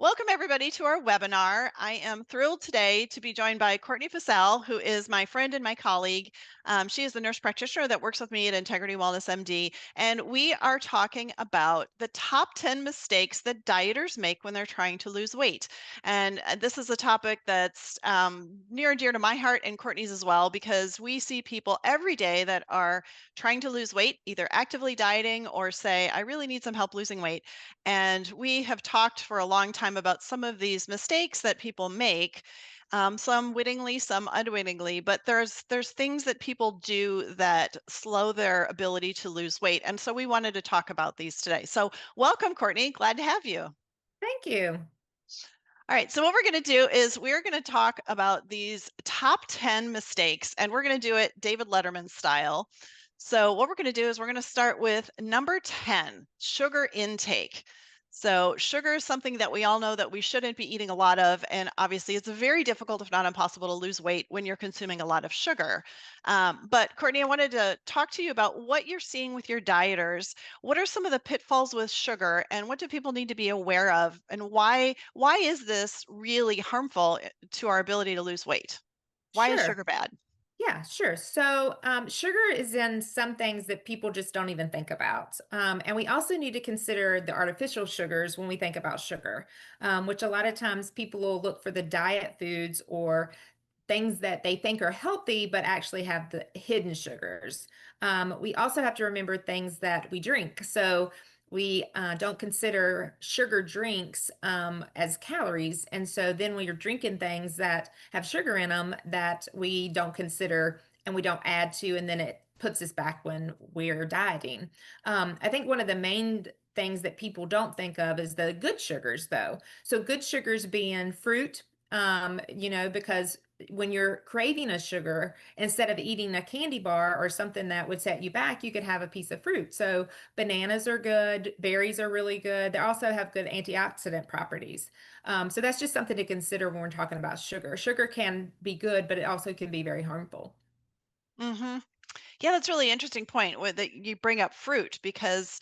Welcome, everybody, to our webinar. I am thrilled today to be joined by Courtney Fussell, who is my friend and my colleague. She is the nurse practitioner that works with me at Integrity Wellness MD, and we are talking about the top 10 mistakes that dieters make when they're trying to lose weight. And this is a topic that's near and dear to my heart and Courtney's as well, because we see people every day that are trying to lose weight, either actively dieting or say, I really need some help losing weight. And we have talked for a long time about some of these mistakes that people make, some wittingly, some unwittingly. But there's things that people do that slow their ability to lose weight, and so we wanted to talk about these today. So welcome, Courtney. Glad to have you. Thank you. All right, so what we're going to do is we're going to talk about these top 10 mistakes, and we're going to do it David Letterman style. So what we're going to do is we're going to start with number 10, sugar intake. So sugar is something that we all know that we shouldn't be eating a lot of, and obviously it's very difficult, if not impossible, to lose weight when you're consuming a lot of sugar. But Courtney, I wanted to talk to you about what you're seeing with your dieters. What are some of the pitfalls with sugar, and what do people need to be aware of, and why is this really harmful to our ability to lose weight? Why is Sure. sugar bad? Yeah, sure. Sugar is in some things that people just don't even think about. And we also need to consider the artificial sugars when we think about sugar, which a lot of times people will look for the diet foods or things that they think are healthy, but actually have the hidden sugars. We also have to remember things that we drink. So we don't consider sugar drinks as calories. And so then when you're drinking things that have sugar in them that we don't consider and we don't add to, and then it puts us back when we're dieting. I think one of the main things that people don't think of is the good sugars, though. So good sugars being fruit, because when you're craving a sugar, instead of eating a candy bar or something that would set you back, you could have a piece of fruit. So bananas are good, berries are really good. They also have good antioxidant properties. So that's just something to consider when we're talking about sugar. Sugar can be good, but it also can be very harmful. Hmm. Yeah, that's a really interesting point that you bring up fruit, because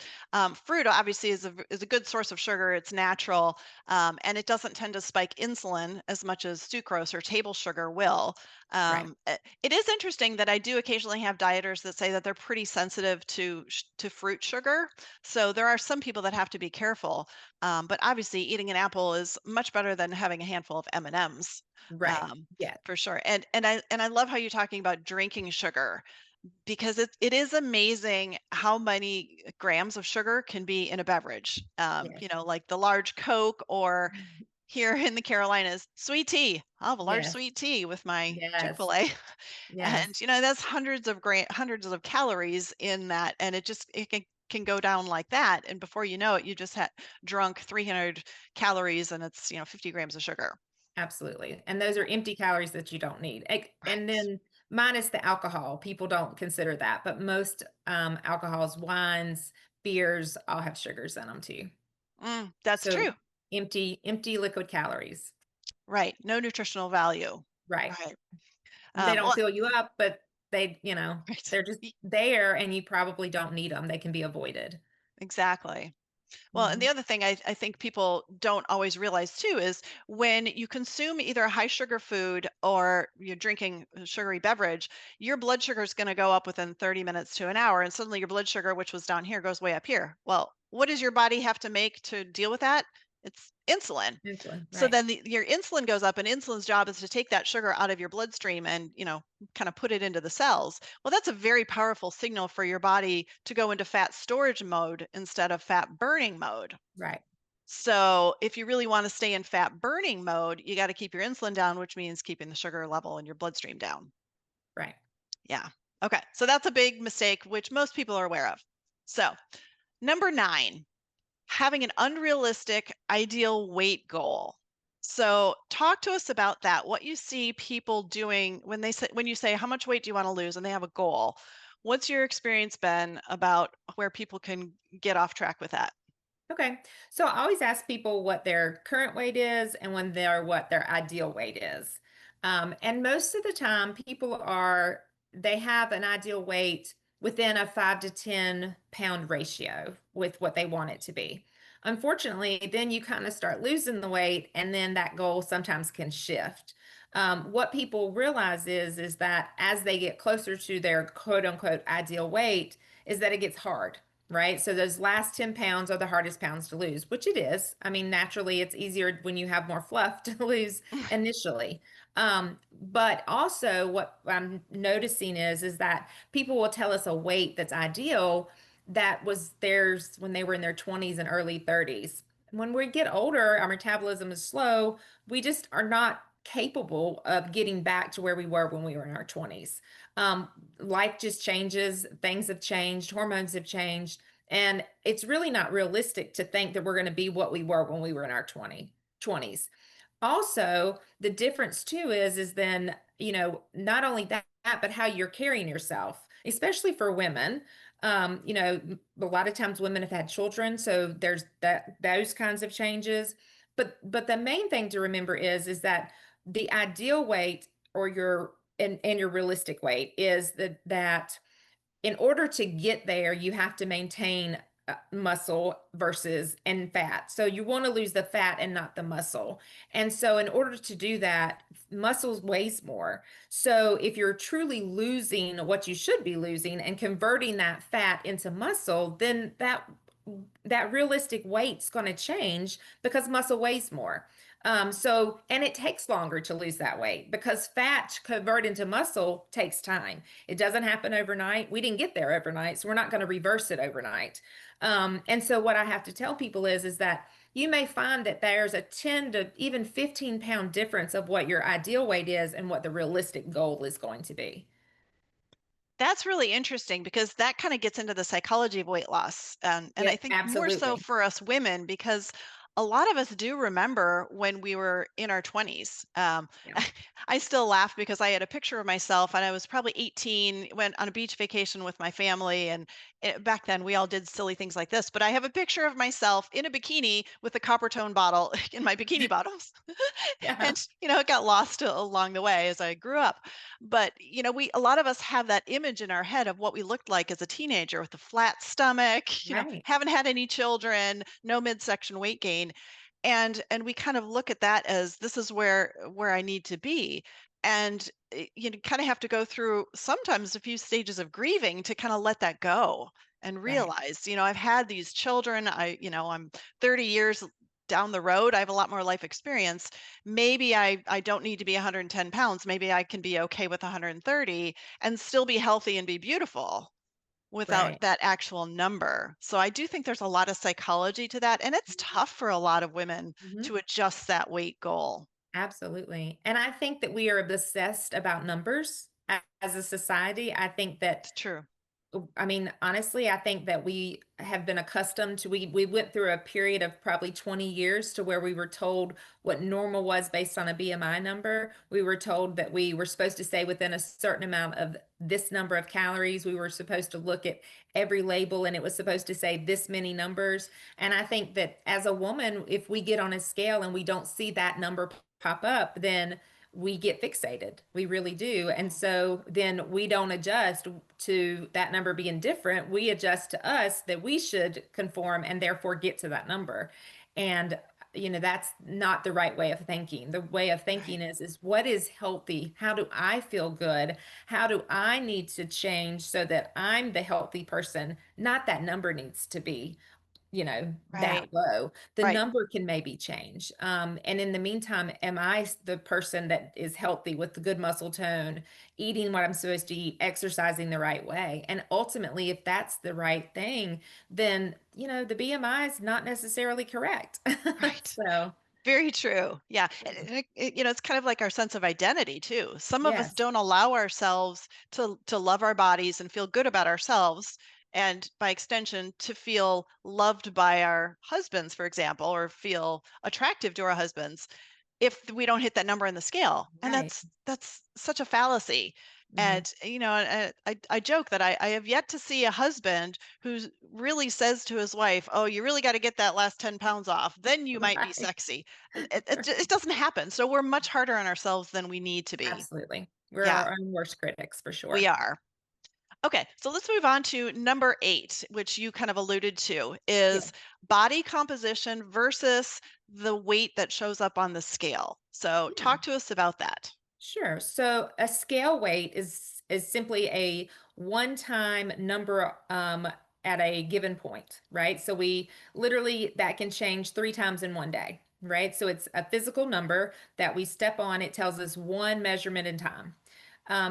fruit obviously is a good source of sugar. It's natural, and it doesn't tend to spike insulin as much as sucrose or table sugar will. Right. It is interesting that I do occasionally have dieters that say that they're pretty sensitive to fruit sugar. So there are some people that have to be careful. But obviously, eating an apple is much better than having a handful of M&Ms. Right. Um, Yeah. for sure. And I love how you're talking about drinking sugar, because it is amazing how many grams of sugar can be in a beverage. Yes. Like the large Coke, or here in the Carolinas, sweet tea. I'll have a large Yes. sweet tea with my Yes. Chick-fil-A. Yes. And that's hundreds of calories in that, and it can go down like that, and before you know it, you just had drunk 300 calories, and it's 50 grams of sugar. Absolutely. And those are empty calories that you don't need. And Right. then minus the alcohol, people don't consider that, but most alcohols, wines, beers all have sugars in them too. That's So true. empty liquid calories. Right. No nutritional value. Right. Right. They don't Well, fill you up, but right. they're just there and you probably don't need them. They can be avoided. Exactly. Well, and the Mhm. other thing I think people don't always realize too is when you consume either a high sugar food or you're drinking a sugary beverage, your blood sugar is going to go up within 30 minutes to an hour. And suddenly your blood sugar, which was down here, goes way up here. Well, what does your body have to make to deal with that? It's insulin. Insulin, So right. then your insulin goes up, and insulin's job is to take that sugar out of your bloodstream and, kind of put it into the cells. Well, that's a very powerful signal for your body to go into fat storage mode instead of fat burning mode. Right. So if you really want to stay in fat burning mode, you got to keep your insulin down, which means keeping the sugar level in your bloodstream down. Right. Yeah. Okay. So that's a big mistake, which most people are aware of. So, number 9, having an unrealistic ideal weight goal. So talk to us about that. What you see people doing when you say how much weight do you want to lose and they have a goal. What's your experience been about where people can get off track with that? Okay. So I always ask people what their current weight is and what their ideal weight is. And most of the time, they have an ideal weight within a 5 to 10 pound ratio with what they want it to be. Unfortunately, then you kind of start losing the weight, and then that goal sometimes can shift. What people realize is that as they get closer to their quote unquote ideal weight, is that it gets hard, right? So those last 10 pounds are the hardest pounds to lose, which it is. I mean, naturally, it's easier when you have more fluff to lose initially. But also what I'm noticing is that people will tell us a weight that's ideal that was theirs when they were in their 20s and early 30s. When we get older, our metabolism is slow. We just are not capable of getting back to where we were when we were in our 20s. Um, Life just changes, things have changed, hormones have changed, and it's really not realistic to think that we're going to be what we were when we were in our 20s. Also, the difference too is then, not only that, but how you're carrying yourself, especially for women. A lot of times women have had children, so there's those kinds of changes. But the main thing to remember is that the ideal weight or and your realistic weight is that in order to get there, you have to maintain muscle versus and fat. So you want to lose the fat and not the muscle. And so in order to do that, muscle weighs more. So if you're truly losing what you should be losing and converting that fat into muscle, then that realistic weight's going to change because muscle weighs more. And it takes longer to lose that weight because fat to convert into muscle takes time. It doesn't happen overnight. We didn't get there overnight, so we're not going to reverse it overnight. And so what I have to tell people is that you may find that there's a 10 to even 15-pound difference of what your ideal weight is and what the realistic goal is going to be. That's really interesting because that kind of gets into the psychology of weight loss. And I It think more so absolutely. for us women, because a lot of us do remember when we were in our 20s. Yeah. I still laugh because I had a picture of myself and I was probably 18, went on a beach vacation with my family. And back then we all did silly things like this. But I have a picture of myself in a bikini with a copper tone bottle in my bikini bottoms. Yeah. And, it got lost along the way as I grew up. But, a lot of us have that image in our head of what we looked like as a teenager with a flat stomach, Right. haven't had any children, no midsection weight gain. And we kind of look at that as this is where I need to be. And you kind of have to go through sometimes a few stages of grieving to kind of let that go and Right. realize, I've had these children. I'm 30 years down the road. I have a lot more life experience. Maybe I don't need to be 110 pounds. Maybe I can be okay with 130 and still be healthy and be beautiful without Right. that actual number. So I do think there's a lot of psychology to that, and it's tough for a lot of women Mhm. to adjust that weight goal. Absolutely. And I think that we are obsessed about numbers as a society. I think that It's true. I mean, honestly, I think that we have been accustomed to we went through a period of probably 20 years to where we were told what normal was based on a BMI number. We were told that we were supposed to stay within a certain amount of this number of calories. We were supposed to look at every label and it was supposed to say this many numbers. And I think that as a woman, if we get on a scale and we don't see that number pop up, then we get fixated. We really do. And so then we don't adjust to that number being different. We adjust to us that we should conform and therefore get to that number. And that's not the right way of thinking. The way of thinking Right. is what is healthy? How do I feel good? How do I need to change so that I'm the healthy person? Not that number needs to be that Right. low. The Right. number can maybe change. And in the meantime, am I the person that is healthy with the good muscle tone, eating what I'm supposed to eat, exercising the right way? And ultimately, if that's the right thing, then, the BMI is not necessarily correct. Right. So, Very true. Yeah. It's kind of like our sense of identity too. Some of us yes, don't allow ourselves to love our bodies and feel good about ourselves, and by extension, to feel loved by our husbands, for example, or feel attractive to our husbands if we don't hit that number on the scale. And right. that's such a fallacy. Mhm. And I joke that I have yet to see a husband who really says to his wife, "Oh, you really got to get that last 10 pounds off. Then you might be Right. sexy." It doesn't happen. So we're much harder on ourselves than we need to be. Absolutely. We're Yeah, our own worst critics for we sure. are. Okay, so let's move on to number 8, which you kind of alluded to, Yeah. is body composition versus the weight that shows up on the scale. So Yeah. talk to us about that. Sure. So a scale weight is simply a one-time number at a given point, right? So we literally that can change 3 times in one day, right? So it's a physical number that we step on. It tells us one measurement in time.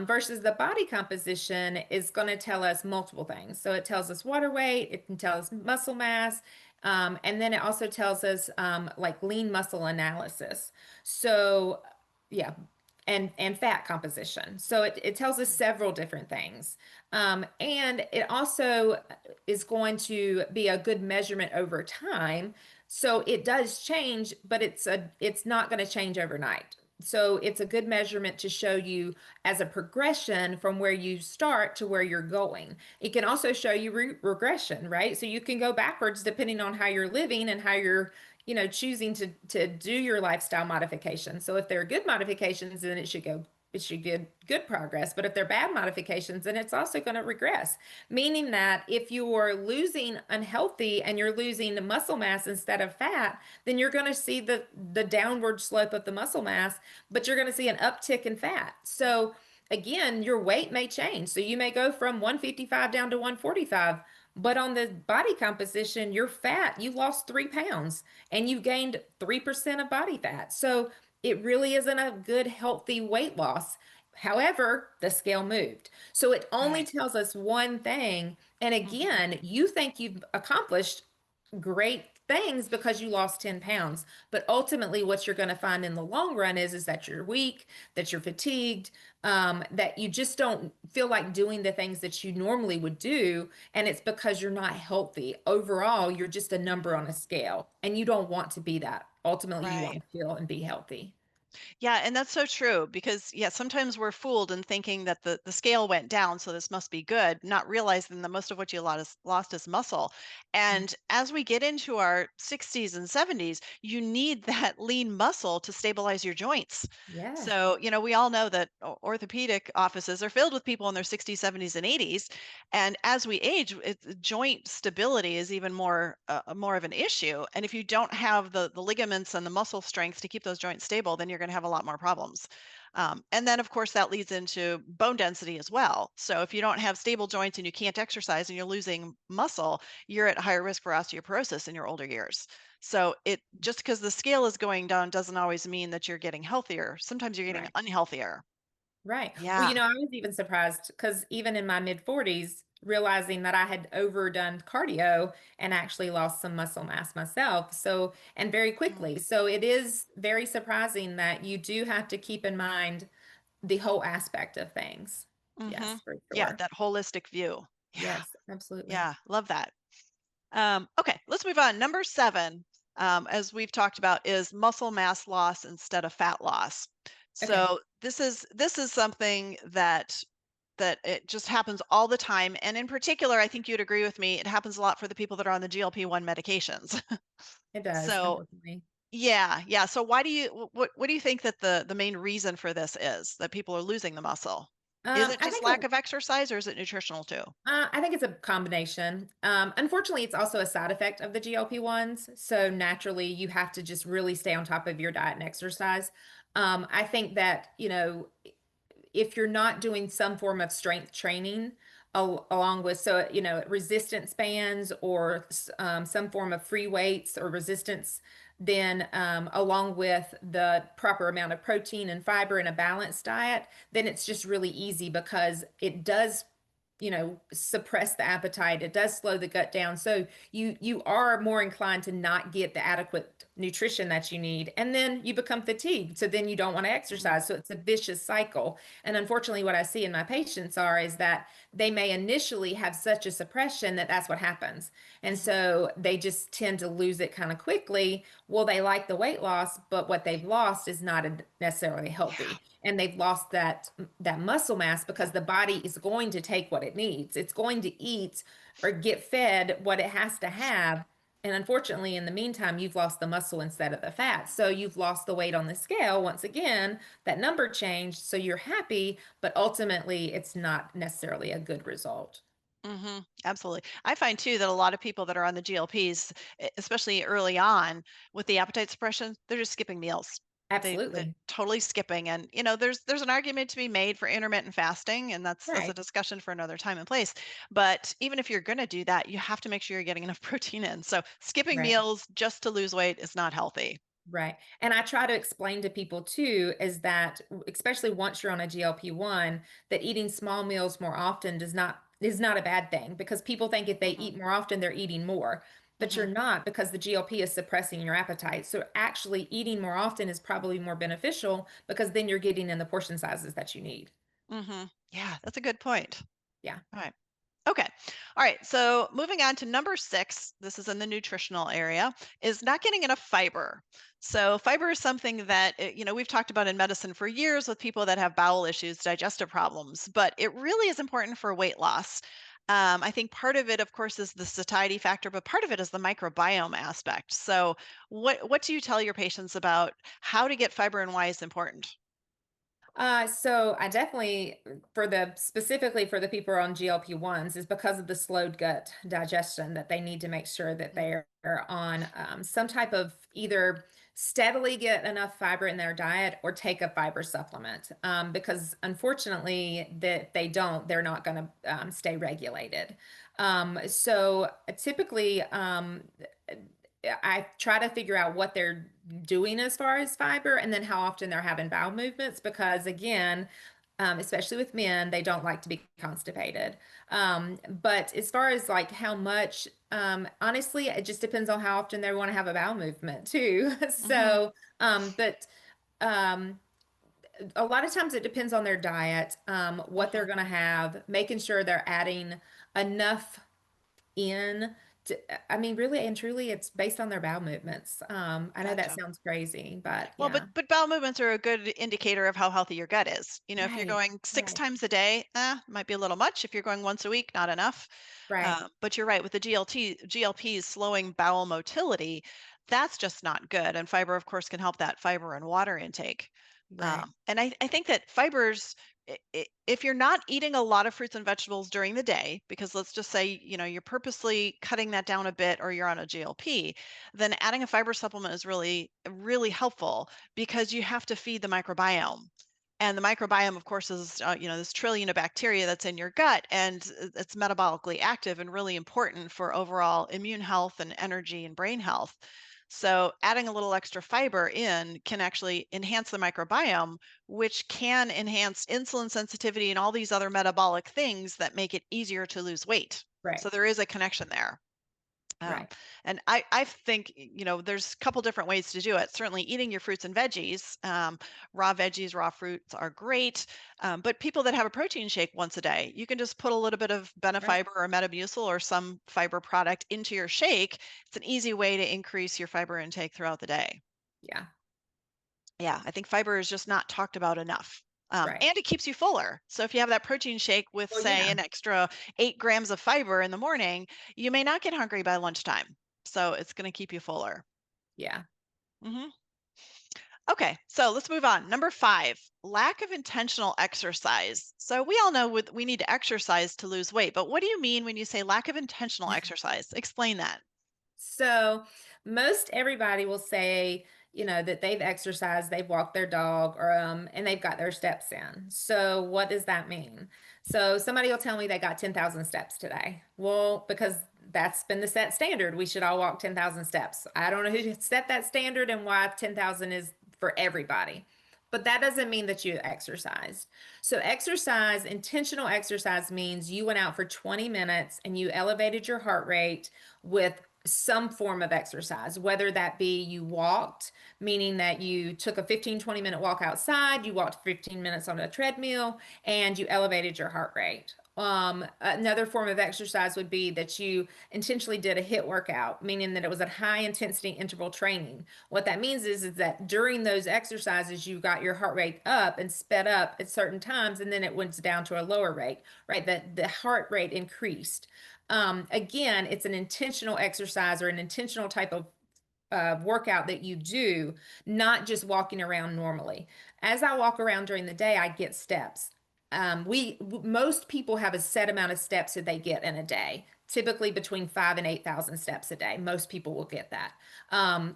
Versus the body composition is going to tell us multiple things. So it tells us water weight, it can tell us muscle mass, and then it also tells us like lean muscle analysis. So yeah, and fat composition. So it tells us several different things. And it also is going to be a good measurement over time. So it does change, but it's not going to change overnight. So it's a good measurement to show you as a progression from where you start to where you're going. It can also show you regression, right? So you can go backwards depending on how you're living and how you're choosing to do your lifestyle modifications. So if they're good modifications, then it should get good progress. But if they're bad modifications, then it's also going to regress. Meaning that if you're losing unhealthy and you're losing muscle mass instead of fat, then you're going to see the downward slope of the muscle mass, but you're going to see an uptick in fat. So again, your weight may change. So you may go from 155 down to 145. But on the body composition, you're fat, you lost 3 pounds and you gained 3% of body fat. So it really isn't a good, healthy weight loss. However, the scale moved. So it only Right. tells us one thing. And Mhm. again, you think you've accomplished great things because you lost 10 pounds. But ultimately, what you're going to find in the long run is that you're weak, that you're fatigued, that you just don't feel like doing the things that you normally would do. And it's because you're not healthy. Overall, you're just a number Mhm. on a scale, and you don't want to be that. Ultimately, you want Right. to feel and be healthy. Yeah, and that's so true because yeah, sometimes we're fooled in thinking that the scale went down, so this must be good, not realizing that most of what you lost is muscle. And as we get into our 60s and 70s, you need that lean muscle to stabilize your joints. Yes. So, we all know that orthopedic offices are filled with people in their 60s, 70s, and 80s. And as we age, joint stability is even more of an issue. And if you don't have the ligaments and the muscle strength to keep those joints stable, then you're going to have a lot more problems. And then, of course, that leads into bone density as well. So if you don't have stable joints and you can't exercise and you're losing muscle, you're at higher risk for osteoporosis in your older years. So it just because the scale is going down doesn't always mean that you're getting healthier. Sometimes you're getting Right. unhealthier. Right. Well, Yeah. I was even surprised because even in my mid 40s, realizing that I had overdone cardio and actually lost some muscle mass myself. So, and very Mm. quickly. So it is very surprising that you do have to keep in mind the whole aspect of things. Mhm. Yes, for Yeah, sure. that holistic view. Yeah. Yes, absolutely. Yeah, love that. Okay, let's move on. Number 7, as we've talked about, is muscle mass loss instead of fat loss. Okay. So this is something that it just happens all the time, and in particular, I think you'd agree with me, it happens a lot for the people that are on the GLP-1 medications. It does, So unfortunately. yeah, yeah. So why do you what do you think that the main reason for this is that people are losing the muscle? Is it I just think lack of exercise or is it nutritional too? I think it's a combination. Unfortunately, it's also a side effect of the GLP-1s. So naturally, you have to just really stay on top of your diet and exercise. I think that, if you're not doing some form of strength training along with resistance bands or some form of free weights or resistance, then along with the proper amount of protein and fiber in a balanced diet, then it's just really easy because it does suppress the appetite. It does slow the gut down. So you are more inclined to not get the adequate nutrition that you need. And then you become fatigued. So then you don't want to Mm, exercise. So it's a vicious cycle. And unfortunately, what I see in my patients is that they may initially have such a suppression that that's what happens. And mhm. so they just tend to lose it kind of quickly. Well, they like the weight loss, but what they've lost is not necessarily Yeah, healthy, and they've lost that muscle mass yeah. because the body is going to take what it needs. It's going to eat or get fed what it has to have. And unfortunately, in the meantime, you've lost the muscle instead of the fat. So you've lost the weight on the scale. Once again, that number changed. So you're happy, but ultimately, it's not necessarily a good result. Absolutely. I find too that a lot of people that are on the GLPs, especially early on with the appetite suppression, they're just skipping meals. They're Absolutely. totally skipping, and there's an argument to be made for intermittent fasting, and that's a Right. discussion for another time and place. But even if you're going to do that, you have to make sure you're getting enough protein in. So skipping Right. meals just to lose weight is not healthy. Right. And I try to explain to people too, is that especially once you're on a GLP-1, that eating small meals more often does not is not a bad thing because people think if they hmm eat more often, they're eating more. But you're hmm not because the GLP is suppressing your appetite. So actually eating more often is probably more beneficial because then you're getting in the portion sizes that you need. Yeah, that's a good point. Yeah. All right. Okay. All right. So moving on to number 6, this is in the nutritional area, is not getting enough fiber. So fiber is something that, we've talked about in medicine for years with people that have bowel issues, digestive problems, but it really is important for weight loss. I think part of it, of course, is the satiety factor, but part of it is the microbiome aspect. So what do you tell your patients about how to get fiber and why it's important? So I definitely, for the specifically for the people on GLP-1s, is because of the slowed gut digestion that they need to make sure that Mhm, they're on some type of either steadily get enough fiber in their diet or take a fiber supplement. Because unfortunately, that they don't, they're not going to stay regulated. So typically, I try to figure out what they're doing as far as fiber and then how often they're having bowel movements because again, especially with men, they don't like to be constipated. But as far as like how much, honestly, it just depends on how often they want to have a bowel movement too. mhm, So, but um, a lot of times it depends on their diet, what they're mhm. going to have, making sure they're adding enough in I mean, really and truly, it's based on their bowel movements. I know that Gotcha. sounds crazy, but Well, yeah. but bowel movements are a good indicator of how healthy your gut is. If you're Right, going six right, times a day, might be a little much. If you're going once a week, not enough. right, But you're right with the GLPs slowing bowel motility, that's just not good. And fiber, of course, can help that fiber and water intake. right, And I think that fibers, if you're not eating a lot of fruits and vegetables during the day, because let's just say, you're purposely cutting that down a bit or you're on a GLP, then adding a fiber supplement is really, really helpful because you have to feed the microbiome. And the microbiome, of course, is this trillion of bacteria that's in your gut, and it's metabolically active and really important for overall immune health and energy and brain health. So, adding a little extra fiber in can actually enhance the microbiome, which can enhance insulin sensitivity and all these other metabolic things that make it easier to lose weight. right, So, there is a connection there. Um, right. and I think, there's a couple different ways to do it. Certainly, eating your fruits and veggies, raw veggies, raw fruits are great. But people that have a protein shake once a day, you can just put a little bit of Right. Benefiber or Metamucil or some fiber product into your shake. It's an easy way to increase your fiber intake throughout the day. Yeah. Yeah, I think fiber is just not talked about enough. Right. And it keeps you fuller. So if you have that protein shake with, Well, say, yeah. an extra 8 grams of fiber in the morning, you may not get hungry by lunchtime. So it's going to keep you fuller. Yeah. hmm Okay, so let's move on. Number 5, lack of intentional exercise. So we all know we need to exercise to lose weight, but what do you mean when you say lack of intentional exercise? Explain that. So most everybody will say, that they've exercised, they've walked their dog, or and they've got their steps in. So what does that mean? So somebody will tell me they got 10,000 steps today. Well, because that's been the set standard. We should all walk 10,000 steps. I don't know who set that standard and why 10,000 is for everybody. But that doesn't mean that you exercised. So exercise, intentional exercise means you went out for 20 minutes and you elevated your heart rate with some form of exercise, whether that be you walked, meaning that you took a 15-20 minute walk outside, you walked 15 minutes on a treadmill, and you elevated your heart rate. Another form of exercise would be that you intentionally did a HIIT workout, meaning that it was a high intensity interval training. What that means is that during those exercises, you got your heart rate up and sped up at certain times, and then it went down to a lower rate, right? That the heart rate increased. Again, it's an intentional exercise or an intentional type of workout that you do, not just walking around normally. As I walk around during the day, I get steps. Most people have a set amount of steps that they get in a day, typically between 5 and 8,000 steps a day. Most people will get that.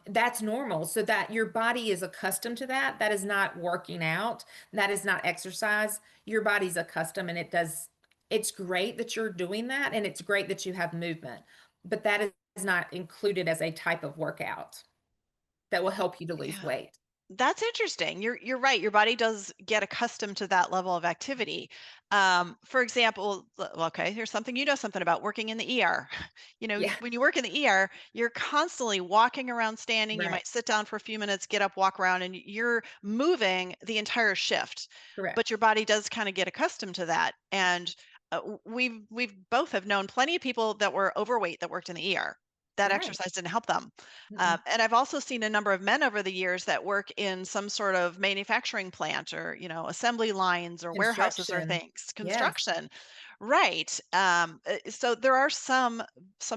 That's normal, so that your body is accustomed to that. That is not working out. That is not exercise. Your body's accustomed, and it does. It's great that you're doing that, and it's great that you have movement, but that is not included as a type of workout that will help you to lose Yeah. weight. That's interesting. You're right. Your body does get accustomed to that level of activity. For example, well, okay, here's something you know something about working in the ER. Yeah, When you work in the ER, you're constantly walking around, standing. You right. might sit down for a few minutes, get up, walk around, and you're moving the entire shift. But Correct. your body does kind of get accustomed to that. And we've both have known plenty of people that were overweight that worked in the ER. That Right. exercise didn't help them. Mm-mm. And I've also seen a number of men over the years that work in some sort of manufacturing plant or, assembly lines or warehouses or Construction. things, Yes. construction. Right. So there are some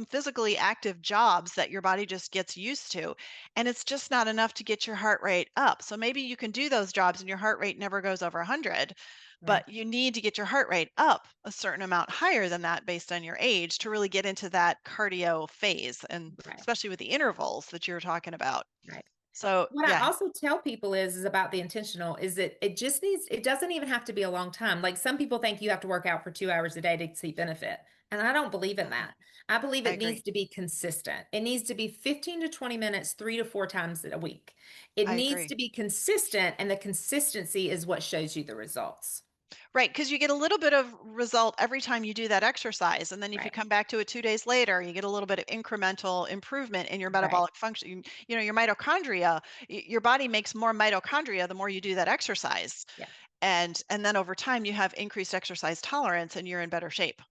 physically active jobs that your body just gets used to, and it's just not enough to get your heart rate up. So maybe you can do those jobs and your heart rate never goes over 100, Right. but you need to get your heart rate up a certain amount higher than that based on your age to really get into that cardio phase, and Right. especially with the intervals that you're talking about. Right. So, What I yeah. also tell people is about the intentional is that it doesn't even have to be a long time. Like some people think you have to work out for 2 hours a day to see benefit. And I don't believe in Mm-mm, that. I believe I it needs agree. to be consistent. It needs to be 15 to 20 minutes, 3 to 4 times a week. It I needs agree. to be consistent, and the consistency is what shows you the results. Right, because you get a little bit of result every time you do that exercise, and then if you Right. come back to it 2 days later, you get a little bit of incremental improvement in your Right. metabolic function. Your mitochondria, your body makes more mitochondria the more you do that exercise, Yeah. and then over time, you have increased exercise tolerance and you're in better shape.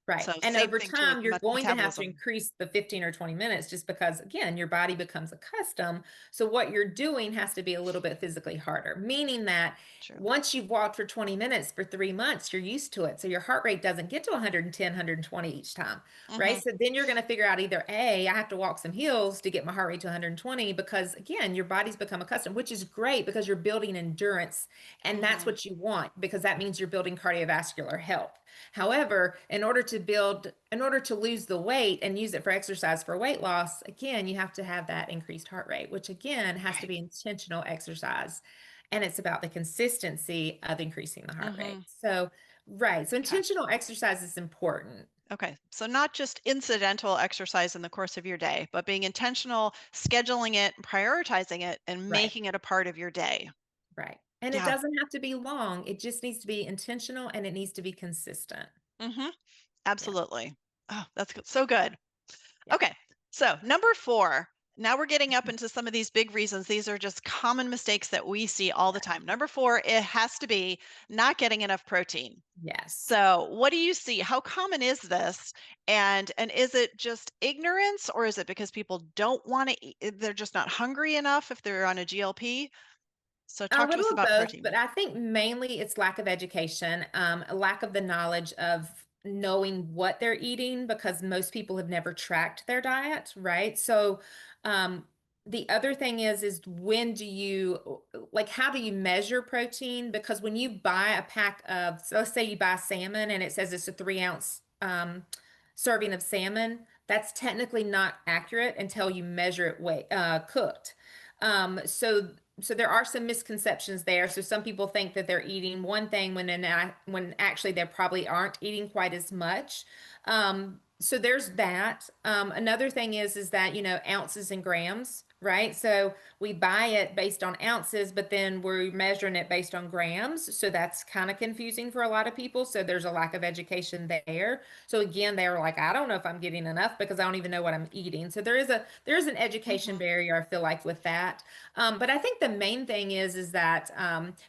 Right. So And same over thing too with time, you're going to have to metabolism. increase the 15 or 20 minutes just because, again, your body becomes accustomed. So, what you're doing has to be a little bit physically harder, meaning that True. once you've walked for 20 minutes for 3 months, you're used to it. So, your heart rate doesn't get to 110, 120 each time, right? Mhm, So, then you're going to figure out either A, I have to walk some hills to get my heart rate to 120 because, again, your body's become accustomed, which is great because you're building endurance. And that's mhm, what you want because that means you're building cardiovascular health. However, in order to lose the weight and use it for exercise for weight loss, again, you have to have that increased heart rate, which again has to right. be intentional exercise. And it's about the consistency of increasing the heart rate. Mhm, So, right. So, okay. intentional exercise is important. Okay, so not just incidental exercise in the course of your day, but being intentional, scheduling it, prioritizing it, and Right. making it a part of your day. Right. And it Yeah. doesn't have to be long, it just needs to be intentional and it needs to be consistent. Hmm. Yeah. Absolutely. Oh, that's so good. Yeah. Okay, so number four. Now we're getting up into some of these big reasons. These are just common mistakes that we see all the Yeah. time. Number four, it has to be not getting enough protein. Yes. So, what do you see? How common is this? And is it just ignorance, or is it because people don't want to eat, they're just not hungry enough if they're on a GLP? So A talk to us little of about both, protein. but I think mainly it's lack of education, a lack of the knowledge of knowing what they're eating because most people have never tracked their diet, right? So, um, the other thing is when do you like how do you measure protein? Because when you buy a pack of, so let's say you buy salmon and it says it's a 3 ounce serving of salmon, that's technically not accurate until you measure it cooked. So there are some misconceptions there. So some people think that they're eating one thing when actually they probably aren't eating quite as much. So there's that. Another thing is that ounces and grams, right? So we buy it based on ounces, but then we're measuring it based on grams. So that's kind of confusing for a lot of people. So there's a lack of education there. So again, they're like, I don't know if I'm getting enough because I don't even know what I'm eating. So there is an education Hmm. barrier, I feel like, with that. But I think the main thing is that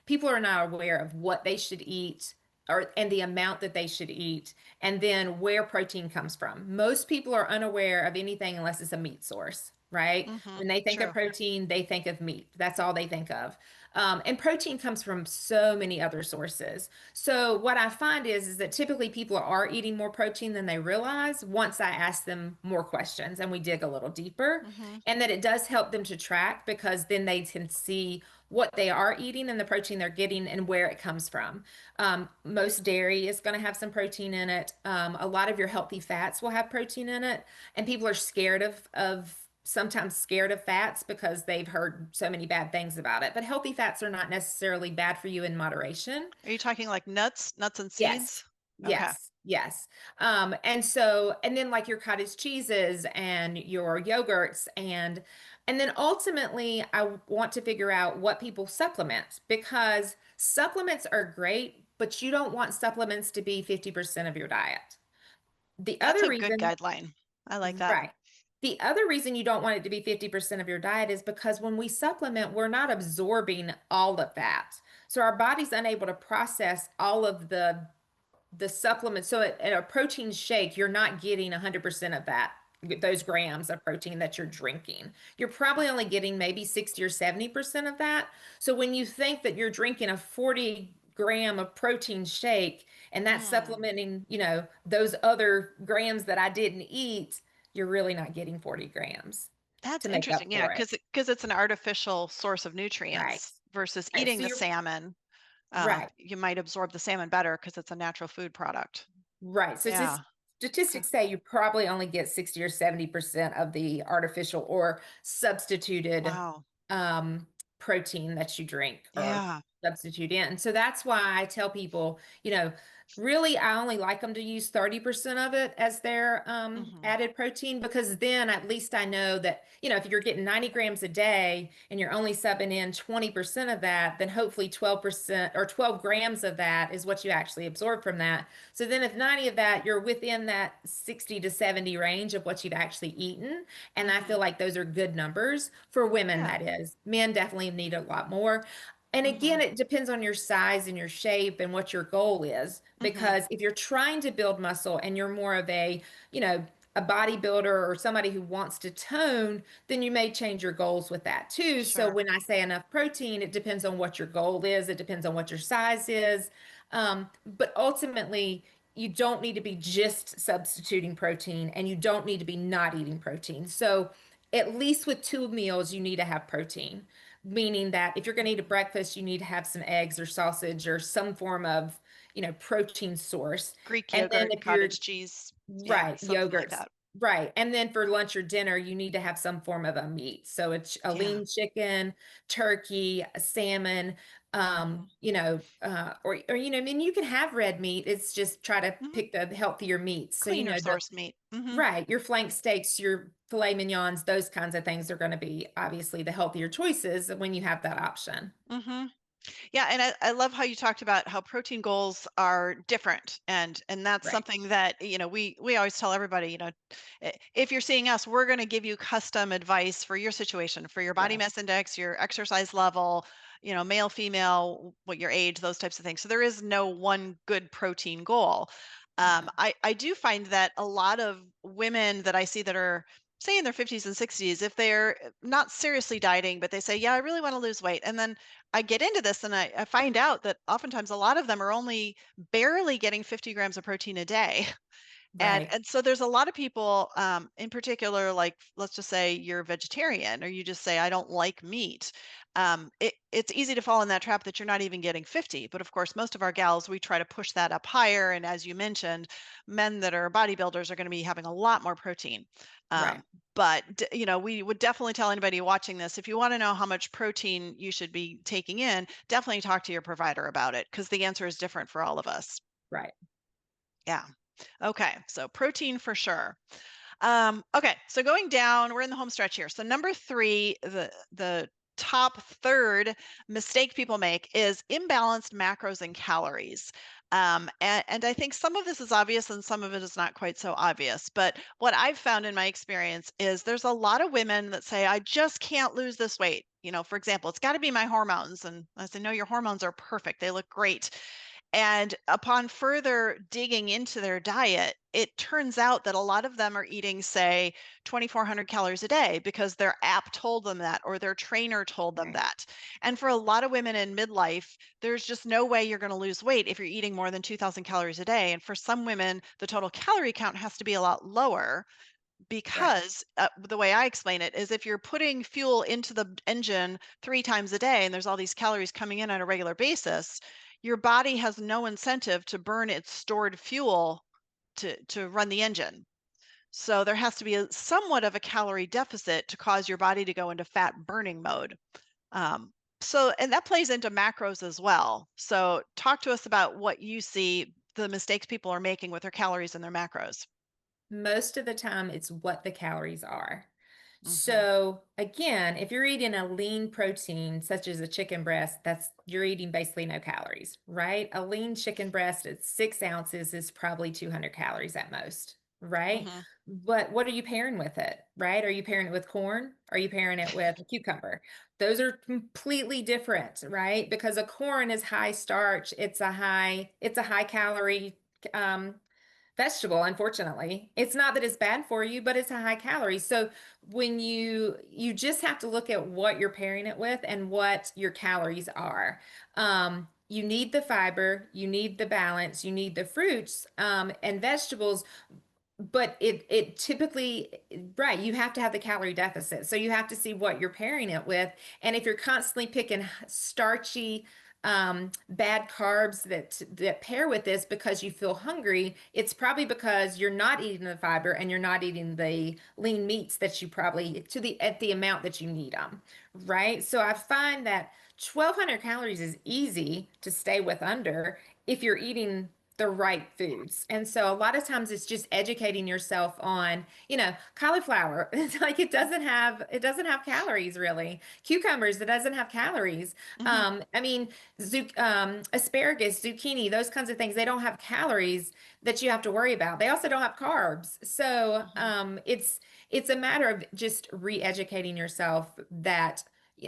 people are not aware of what they should eat and the amount that they should eat, and then where protein comes from. Most people are unaware of anything unless it's a meat source. right? Mhm. When they think of True. protein, they think of meat. That's all they think of. And protein comes from so many other sources. So what I find is that typically people are eating more protein than they realize once I ask them more questions and we dig a little deeper. Mhm. And that it does help them to track because then they can see what they are eating and the protein they're getting and where it comes from. Most dairy is going to have some protein in it. A lot of your healthy fats will have protein in it, and people are scared of sometimes scared of fats because they've heard so many bad things about it. But healthy fats are not necessarily bad for you in moderation. Are you talking like nuts and Yes. seeds? Okay. Yes. Yes. And then like your cottage cheeses and your yogurts and then ultimately I want to figure out what people supplement because supplements are great, but you don't want supplements to be 50% of your diet. The That's other a good reason, guideline. I like that. right. The other reason you don't want it to be 50% of your diet is because when we supplement, we're not absorbing all of that. So our body's unable to process all of the supplements. So in a protein shake, you're not getting 100% of that, those grams of protein that you're drinking. You're probably only getting maybe 60 or 70% of that. So when you think that you're drinking a 40-gram of protein shake and that's Mm. supplementing, those other grams that I didn't eat, you're really not getting 40 grams That's to make up interesting. Yeah, for it. because it's an artificial source of Right. nutrients versus Right. eating So the you're salmon. right. You might absorb the salmon better because it's a natural food product. Right. So Yeah. just Okay. statistics say you probably only get 60 or 70% of the artificial or substituted Wow. um, protein that you drink or Yeah. substitute in. So that's why I tell people, really, I only like them to use 30% of it as their Mhm. added protein because then at least I know that, if you're getting 90 grams a day and you're only subbing in 20% of that, then hopefully 12% or 12 grams of that is what you actually absorb from that. So then if 90 of that, you're within that 60 to 70 range of what you've actually eaten. And I feel Mhm. like those are good numbers for women, Yeah. that is. Men definitely need a lot more. And Mhm. again, it depends on your size and your shape and what your goal is. Mhm. Because if you're trying to build muscle and you're more of a bodybuilder or somebody who wants to tone, then you may change your goals with that too. So Sure. when I say enough protein, it depends on what your goal is. It depends on what your size is. But ultimately, you don't need to be just substituting protein and you don't need to be not eating protein. So at least with two meals, you need to have protein, meaning that if you're going to eat a Mhm. breakfast, you need to have some eggs or sausage or some form of, protein source. Greek And then yogurt, if you're cottage cheese. Yeah, right, something like yogurts. that. Right. And then for lunch or dinner, you need to have some form of a meat. So it's a Yeah. lean chicken, turkey, a salmon, Mhm. I mean, you can have red meat. It's just try to Mhm. pick the healthier meats. So, Cleaner source meat. Mhm. right, your flank steaks, your filet mignons, those kinds of things are going to be obviously the healthier choices when you have that option. Mhm. Yeah, and I love how you talked about how protein goals are different, and that's Right. something that we always tell everybody. If you're seeing us, we're going to give you custom advice for your situation, for your body Yes. mass index, your exercise level, male, female, what your age, those types of things. So there is no one good protein goal. No. I do find that a lot of women that I see that are say in their 50s and 60s, if they're not seriously dieting, but they say, yeah, I really want to lose weight, and then I get into this and I find out that oftentimes a lot of them are only barely getting 50 grams of protein a day. And Right. and so there's a lot of people, in particular, like let's just say you're vegetarian or you just say I don't like meat. It's easy to fall in that trap that you're not even getting 50. But of course, most of our gals we try to push that up higher. And as you mentioned, men that are bodybuilders are going to be having a lot more protein. Right. Um, but we would definitely tell anybody watching this if you want to know how much protein you should be taking in, definitely talk to your provider about it because the answer is different for all of us. Right. Yeah. Okay, so protein for sure. Okay, so going down, we're in the home stretch here. So number three, the top third mistake people make is imbalanced macros and calories. And I think some of this is obvious and some of it is not quite so obvious. But what I've found in my experience is there's a lot of women that say, I just can't lose this weight. For example, it's got to be my hormones. And I say, no, your hormones are perfect. They look great. And upon further digging into their diet, it turns out that a lot of them are eating, say, 2,400 calories a day because their app told them that or their trainer told them Right. that. And for a lot of women in midlife, there's just no way you're going to lose weight if you're eating more than 2,000 calories a day. And for some women, the total calorie count has to be a lot lower Right. because the way I explain it is if you're putting fuel into the engine 3 times a day and there's all these calories coming in on a regular basis, your body has no incentive to burn its stored fuel to run the engine. So there has to be somewhat of a calorie deficit to cause your body to go into fat burning mode. Um, and that plays into macros as well. So talk to us about what you see the mistakes people are making with their calories and their macros. Most of the time, it's what the calories are. Hmm. So again, if you're eating a lean protein such as a chicken breast, that's you're eating basically no calories, right? A lean chicken breast at 6 ounces is probably 200 calories at most, right? Hmm. But what are you pairing with it, right? Are you pairing it with corn? Are you pairing it with a cucumber? Those are completely different, right? Because a corn is high starch, it's a high calorie um, vegetable. Unfortunately, it's not that it's bad for you, but it's a high calorie. So when you just have to look at what you're pairing it with and what your calories are. You need the fiber, you need the balance, you need the fruits and vegetables, but it typically, right, you have to have the calorie deficit, so you have to see what you're pairing it with. And if you're constantly picking starchy bad carbs that pair with this because you feel hungry, it's probably because you're not eating the fiber and you're not eating the lean meats that you probably to the at the amount that you need them, right? So I find that 1,200 calories is easy to stay with under if you're eating the right foods. And so a lot of times it's just educating yourself on, cauliflower. It's like it doesn't have calories really. Cucumbers, it doesn't have calories. Hmm. I mean, asparagus, zucchini, those kinds of things, they don't have calories that you have to worry about. They also don't have carbs. So Hmm. it's a matter of just re-educating yourself that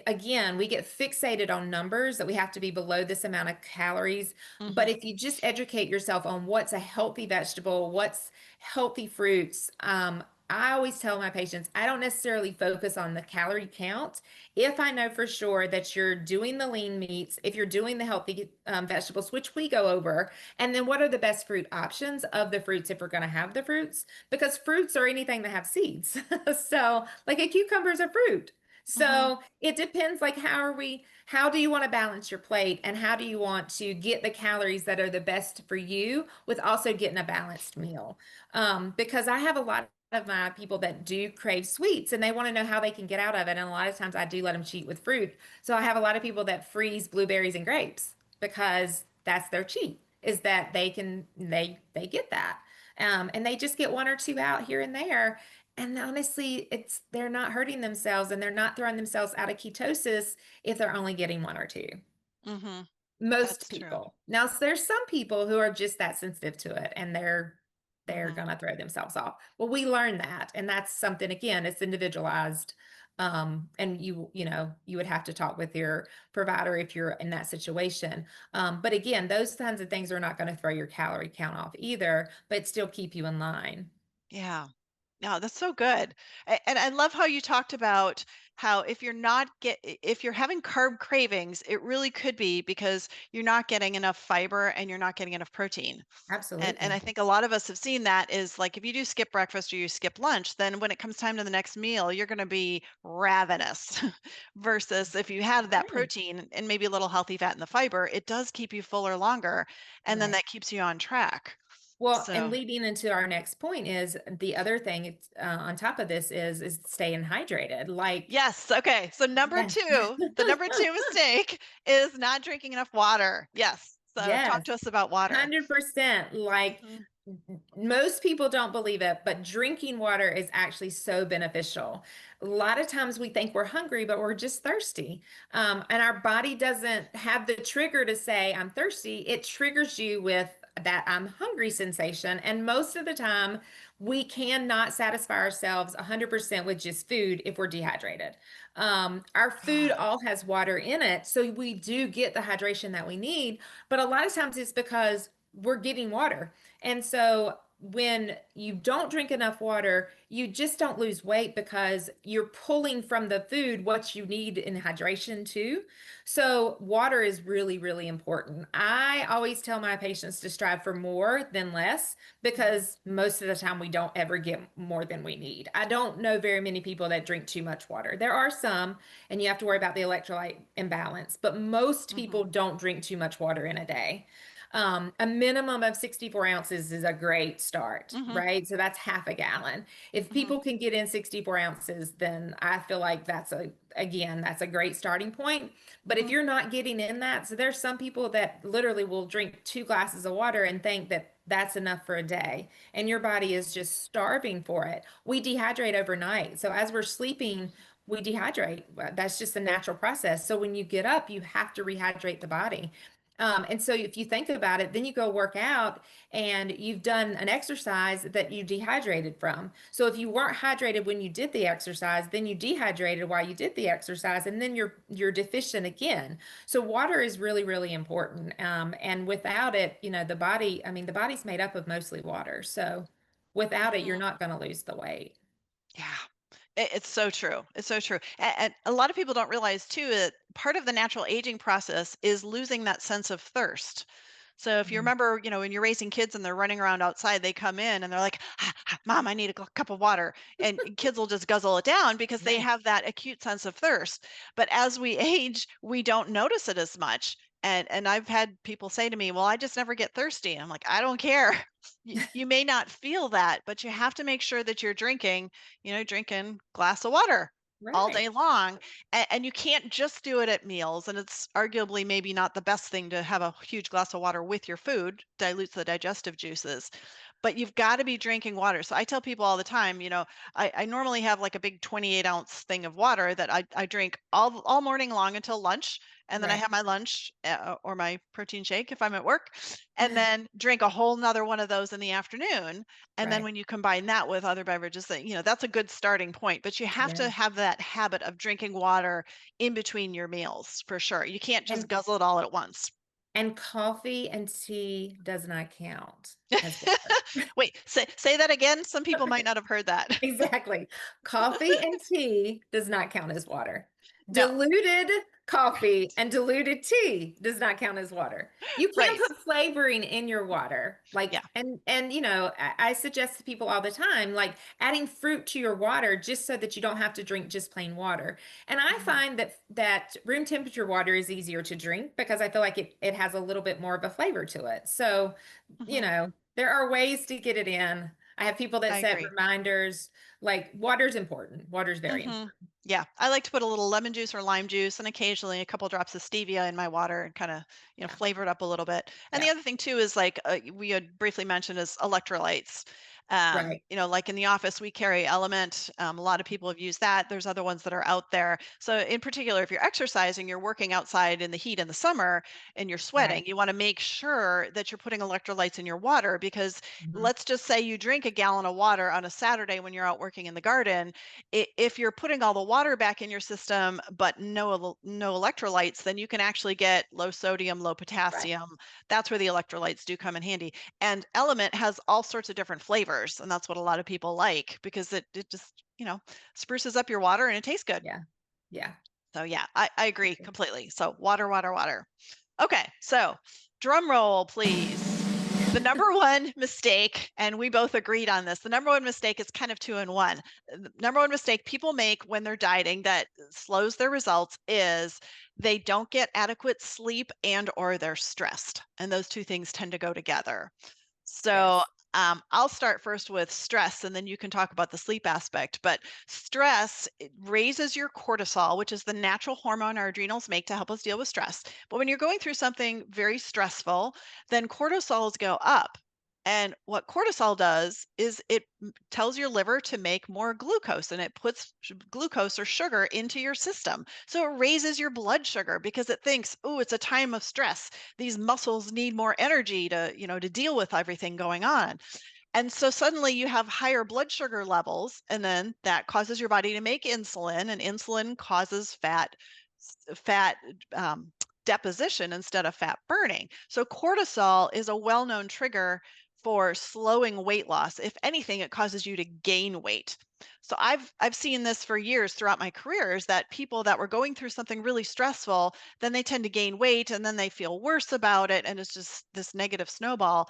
again, we get fixated on numbers that we have to be below this amount of calories. But Hmm. if you just educate yourself on what's a healthy vegetable, what's healthy fruits, I always tell my patients, I don't necessarily focus on the calorie count. If I know for sure that you're doing the lean meats, if you're doing the healthy vegetables, which we go over, and then what are the best fruit options of the fruits if we're going to have the fruits? Because fruits are anything that have seeds. So, like a cucumber is a fruit. Hmm. So it depends, like, how do you want to balance your plate and how do you want to get the calories that are the best for you with also getting a balanced meal? Because I have a lot of my people that do crave sweets and they want to know how they can get out of it. And a lot of times I do let them cheat with fruit. So I have a lot of people that freeze blueberries and grapes because that's their cheat, is that they get that. And they just get one or two out here and there. And honestly, it's they're not hurting themselves and they're not throwing themselves out of ketosis if they're only getting one or two. Hmm. Most That's true. people. Now, there's some people who are just that sensitive to it and they're Hmm. gonna throw themselves off. Well, we learn that, and that's something again, it's individualized. And you would have to talk with your provider if you're in that situation. But again, those kinds of things are not going to throw your calorie count off either, but still keep you in line. Yeah. No, that's so good. And I love how you talked about how if you're having carb cravings, it really could be because you're not getting enough fiber and you're not getting enough protein. And I Absolutely. think a lot of us have seen that is like if you do skip breakfast or you skip lunch, then when it comes time to the next meal, you're going to be ravenous. Versus if you had that Right. protein and maybe a little healthy fat in the fiber, it does keep you fuller longer, and then Right. that keeps you on track. Well, and So, leading into our next point is the other thing on top of this is staying hydrated. Like, yes, okay. So yes. the number two mistake is not drinking enough water. Yes. So talk Yes. to us about water. 100%. Like Mhm. most people don't believe it, but drinking water is actually so beneficial. A lot of times we think we're hungry, but we're just thirsty. And our body doesn't have the trigger to say, I'm thirsty. It triggers you with that I'm hungry sensation. And most of the time, we cannot satisfy ourselves 100% with just food if we're dehydrated. Our food Ah, all has water in it, so we do get the hydration that we need. But a lot of times it's because we're getting water. And so when you don't drink enough water, you just don't lose weight because you're pulling from the food what you need in hydration too. So water is really, really important. I always tell my patients to strive for more than less mhm, because most of the time we don't ever get more than we need. I don't know very many people that drink too much water. There are some, and you have to worry about the electrolyte imbalance, but most mhm, people don't drink too much water in a day. A minimum of 64 ounces is a great start, mhm, right? So that's half a gallon. If mhm, people can get in 64 ounces, then I feel like again, that's a great starting point. But if mhm. you're not getting in that, so there's some people that literally will drink 2 glasses of water and think that that's enough for a day, and your body is just starving for it. We dehydrate overnight. So as we're sleeping, we dehydrate. That's just a natural process. So when you get up, you have to rehydrate the body. And so if you think about it, then you go work out and you've done an exercise that you dehydrated from. So if you weren't hydrated when you did the exercise, then you dehydrated while you did the exercise, and then you're deficient again. So water is really, really important. And without it, the body, I mean, the body's made up of mostly water. So without it, you're Mhm. not going to lose the weight. Yeah. It's so true. It's so true. And a lot of people don't realize too that part of the natural aging process is losing that sense of thirst. So if you Mm, remember, when you're raising kids and they're running around outside, they come in and they're like, "Mom, I need a cup of water." And kids will just guzzle it down because they right. have that acute sense of thirst. But as we age, we don't notice it as much. And I've had people say to me, "Well, I just never get thirsty." I'm like, "I don't care. You may not feel that, but you have to make sure that you're drinking glass of water all Right. day long. And you can't just do it at meals. And it's arguably maybe not the best thing to have a huge glass of water with your food, dilutes the digestive juices, but you've got to be drinking water. So I tell people all the time, I normally have like a big 28-ounce thing of water that I drink all morning long until lunch. And then I Right. have my lunch or my protein shake if I'm at work, and then drink a whole nother one of those in the afternoon. And then Right. when you combine that with other beverages, that's a good starting point. But you have to Yeah. have that habit of drinking water in between your meals for sure. You can't just And guzzle it all at once. And coffee and tea does not count as water. Wait, say that again. Some people might not have heard that. Exactly. Coffee and tea does not count as water. No. Diluted coffee and diluted tea does not count as water. You can Right. put flavoring in your water. Yeah. And I suggest to people all the time, like adding fruit to your water just so that you don't have to drink just plain water. And I Mhm, find that room temperature water is easier to drink because I feel like it has a little bit more of a flavor to it. So, mhm. there are ways to get it in. I have people that I set agree. reminders. Like water's important. Water's very Mhm. important. Yeah, I like to put a little lemon juice or lime juice and occasionally a couple drops of stevia in my water and kind of, Yeah. flavor it up a little bit. And the Yeah. other thing too is like we had briefly mentioned is electrolytes. Right. Like in the office, we carry Element. A lot of people have used that. There's other ones that are out there. So in particular, if you're exercising, you're working outside in the heat in the summer and you're sweating, Right. you want to make sure that you're putting electrolytes in your water because Mhm. let's just say you drink a gallon of water on a Saturday when you're out working in the garden. If you're putting all the water back in your system but no electrolytes, then you can actually get low sodium, low Right. potassium. That's where the electrolytes do come in handy. And Element has all sorts of different flavors, and that's what a lot of people like because it just spruces up your water and it tastes good. Yeah. Yeah. So yeah, I agree completely. So water, water, water. Okay, so drum roll, please. The number one mistake, and we both agreed on this, the number one mistake is kind of two in one. The number one mistake people make when they're dieting that slows their results is they don't get adequate sleep and or they're stressed. And those two things tend to go together. So Yes. I'll start first with stress and then you can talk about the sleep aspect. But stress it raises your cortisol, which is the natural hormone our adrenals make to help us deal with stress. But when you're going through something very stressful, then cortisols go up. And what cortisol does is it tells your liver to make more glucose and it puts glucose or sugar into your system. So it raises your blood sugar because it thinks, oh, it's a time of stress. These muscles need more energy to, to deal with everything going on. And so suddenly you have higher blood sugar levels, and then that causes your body to make insulin, and insulin causes fat deposition instead of fat burning. So cortisol is a well-known trigger for slowing weight loss. If anything, it causes you to gain weight. So I've seen this for years throughout my careers that people that were going through something really stressful, then they tend to gain weight and then they feel worse about it and it's just this negative snowball.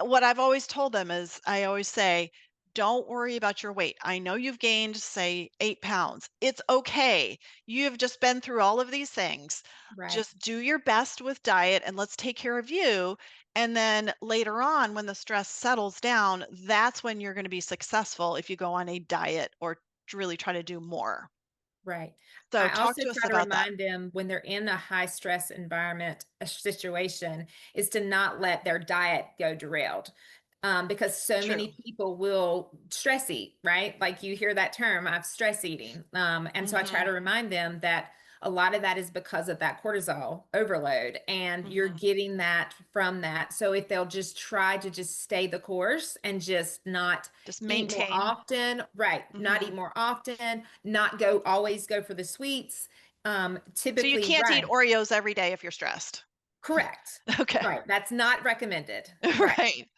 What I've always told them is I always say, don't worry about your weight. I know you've gained, say, 8 pounds. It's okay. You have just been through all of these things. Right. Just do your best with diet and let's take care of you. And then later on, when the stress settles down, that's when you're going to be successful if you go on a diet or really try to do more. Right. So I talk also to us try to about that. remind them when they're in a high stress environment, a situation, is to not let their diet go derailed. Because so True. many people will stress eat, right? Like you hear that term, I've stress eating. And so I try Hmm. to remind them that a lot of that is because of that cortisol overload, and you're Hmm. getting that from that. So if they'll just try to just stay the course and just not Just eat more maintain. often, right? Not eat Hmm. more often, not go always go for the sweets. So you Typically, can't eat right, Oreos every day if you're stressed. correct. Okay. Right. That's not recommended. Right. Right.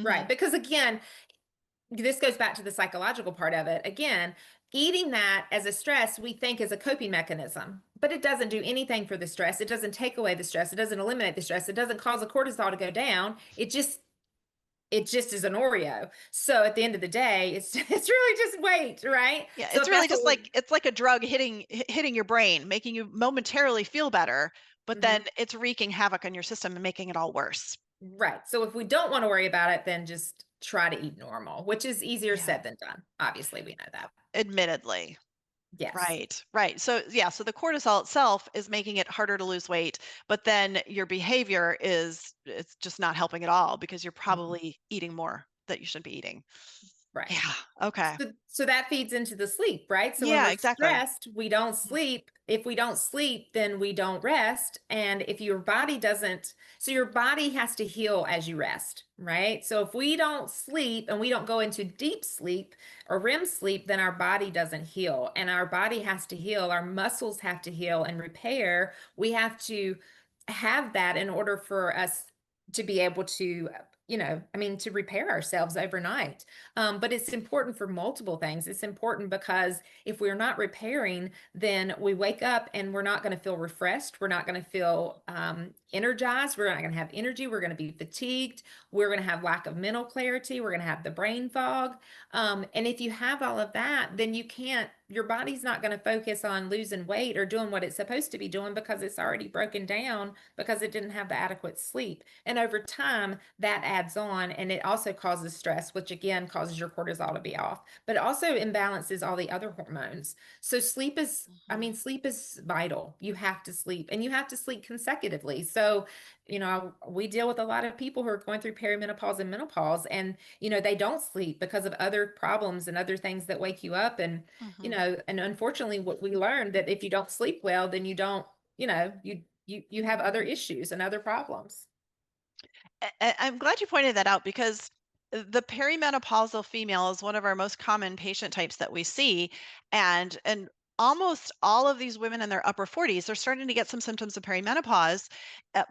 Right. Mhm. Because again, this goes back to the psychological part of it. Again, eating that as a stress, we think is a coping mechanism, but it doesn't do anything for the stress. It doesn't take away the stress. It doesn't eliminate the stress. It doesn't cause the cortisol to go down. It just is an Oreo. So at the end of the day, it's really just weight, right? Yeah, So it's if really that's what just we like it's like a drug hitting your brain, making you momentarily feel better, but then Mhm. it's wreaking havoc on your system and making it all worse. Right. So if we don't want to worry about it, then just try to eat normal, which is easier Yeah, said than done. Obviously, we know that. admittedly. Yes. Right, right. So yeah, so the cortisol itself is making it harder to lose weight, but then your behavior is it's just not helping at all because you're Mhm. probably eating more that you shouldn't be eating. Right. Yeah. Okay. So that feeds into the sleep, right? So when Yeah, we're exactly. stressed, we don't Mhm. sleep. If we don't sleep, then we don't rest. And if your body doesn't, so your body has to heal as you rest, right? So if we don't sleep and we don't go into deep sleep or REM sleep, then our body doesn't heal. And our body has to heal, our muscles have to heal and repair. We have to have that in order for us to be able to, I mean, to repair ourselves overnight. But it's important for multiple things. It's important because if we're not repairing, then we wake up and we're not going to feel refreshed. We're not going to feel energized. We're not going to have energy. We're going to be fatigued. We're going to have lack of mental clarity. We're going to have the brain fog. And if you have all of that, then your body's not going to focus on losing weight or doing what it's supposed to be doing because it's already broken down because it didn't have the adequate sleep. And over time, that adds on and it also causes stress, which again causes your cortisol to be off, but it also imbalances all the other hormones. So Mhm. sleep is vital. You have to sleep and you have to sleep consecutively. So, we deal with a lot of people who are going through perimenopause and menopause, and, they don't sleep because of other problems and other things that wake you up. Mhm. And unfortunately, what we learned that if you don't sleep well, then you don't, you have other issues and other problems. I'm glad you pointed that out because the perimenopausal female is one of our most common patient types that we see, and almost all of these women in their upper 40s are starting to get some symptoms of perimenopause.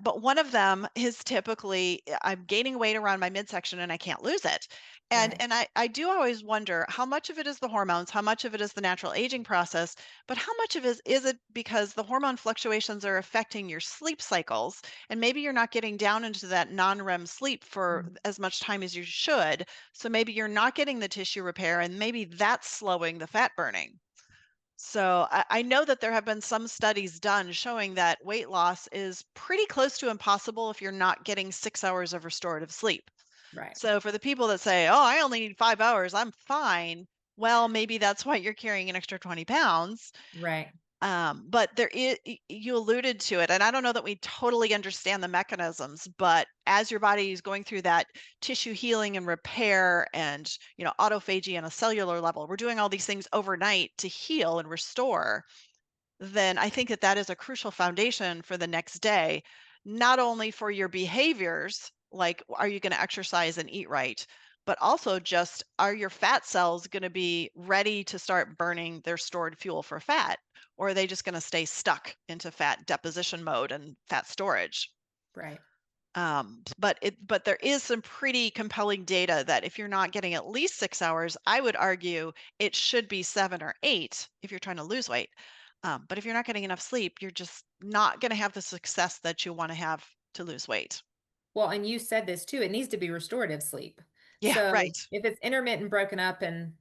But one of them is typically I'm gaining weight around my midsection and I can't lose it. And Right. and I do always wonder how much of it is the hormones, how much of it is the natural aging process, but how much of it is it because the hormone fluctuations are affecting your sleep cycles and maybe you're not getting down into that non-REM sleep for Mhm. as much time as you should. So maybe you're not getting the tissue repair, and maybe that's slowing the fat burning. So I know that there have been some studies done showing that weight loss is pretty close to impossible if you're not getting 6 hours of restorative sleep. Right. So for the people that say, oh, I only need 5 hours, I'm fine. Well, maybe that's why you're carrying an extra 20 pounds. Right. But you alluded to it, and I don't know that we totally understand the mechanisms, but as your body is going through that tissue healing and repair and, autophagy on a cellular level, we're doing all these things overnight to heal and restore, then I think that that is a crucial foundation for the next day, not only for your behaviors, like are you going to exercise and eat right, but also just are your fat cells going to be ready to start burning their stored fuel for fat, or are they just going to stay stuck into fat deposition mode and fat storage? Right. But there is some pretty compelling data that if you're not getting at least 6 hours, I would argue it should be 7 or 8 if you're trying to lose weight. But if you're not getting enough sleep, you're just not going to have the success that you want to have to lose weight. Well, and you said this too, it needs to be restorative sleep. Yeah, So right. if it's intermittent, broken up, and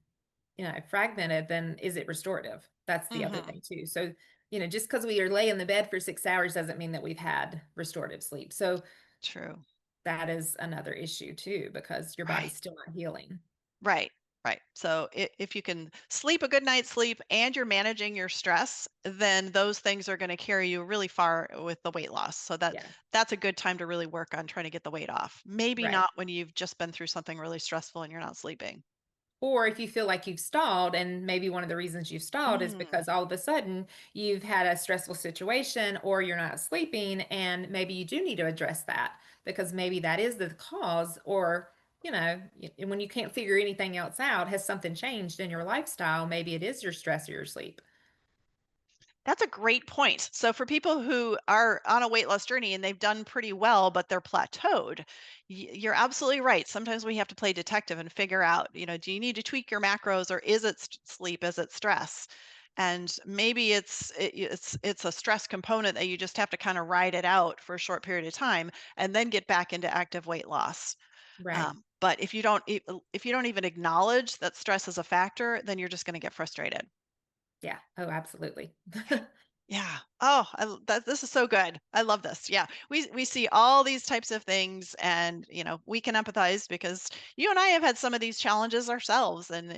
fragmented, then is it restorative? That's the other Hmm. thing too. So, just because we are lay in the bed for 6 hours doesn't mean that we've had restorative sleep. So True. that is another issue too, because your Right. body's still not healing. Right. Right. So if you can sleep a good night's sleep and you're managing your stress, then those things are going to carry you really far with the weight loss. So Yeah. that's a good time to really work on trying to get the weight off. Maybe Right. not when you've just been through something really stressful and you're not sleeping. Or if you feel like you've stalled, and maybe one of the reasons you've stalled is Mm, because all of a sudden you've had a stressful situation or you're not sleeping, and maybe you do need to address that because maybe that is the cause, or, when you can't figure anything else out, has something changed in your lifestyle? Maybe it is your stress or your sleep. that's a great point. So for people who are on a weight loss journey and they've done pretty well, but they're plateaued, you're absolutely right. Sometimes we have to play detective and figure out, do you need to tweak your macros, or is it sleep? Is it stress? And maybe it's a stress component that you just have to kind of ride it out for a short period of time and then get back into active weight loss. Right. But if you don't even acknowledge that stress is a factor, then you're just going to get frustrated. Yeah. Oh, absolutely. Yeah. Oh, this is so good. I love this. Yeah. We see all these types of things, and we can empathize because you and I have had some of these challenges ourselves, and